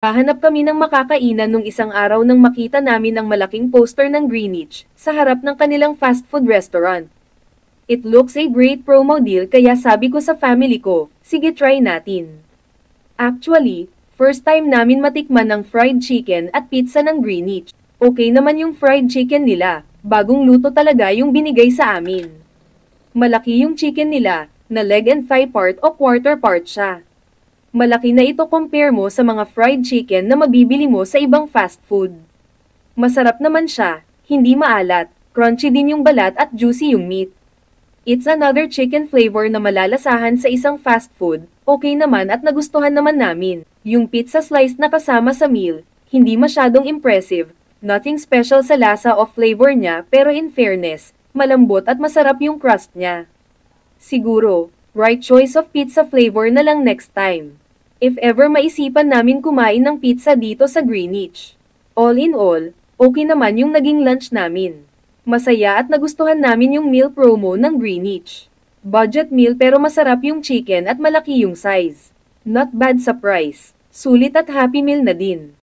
Hahanap kami ng makakainan nung isang araw nang makita namin ang malaking poster ng Greenwich, sa harap ng kanilang fast food restaurant. It looks a great promo deal kaya sabi ko sa family ko, sige try natin. Actually, first time namin matikman ng fried chicken at pizza ng Greenwich. Okay naman yung fried chicken nila, bagong luto talaga yung binigay sa amin. Malaki yung chicken nila, na leg and thigh part o quarter part siya. Malaki na ito compare mo sa mga fried chicken na mabibili mo sa ibang fast food. Masarap naman siya, hindi maalat, crunchy din yung balat at juicy yung meat. It's another chicken flavor na malalasahan sa isang fast food, okay naman at nagustuhan naman namin. Yung pizza slice na kasama sa meal, hindi masyadong impressive, nothing special sa lasa o flavor niya pero in fairness, malambot at masarap yung crust niya. Siguro, right choice of pizza flavor na lang next time. If ever maisipan namin kumain ng pizza dito sa Greenwich. All in all, okay naman yung naging lunch namin. Masaya at nagustuhan namin yung meal promo ng Greenwich. Budget meal pero masarap yung chicken at malaki yung size. Not bad sa price. Sulit at happy meal na din.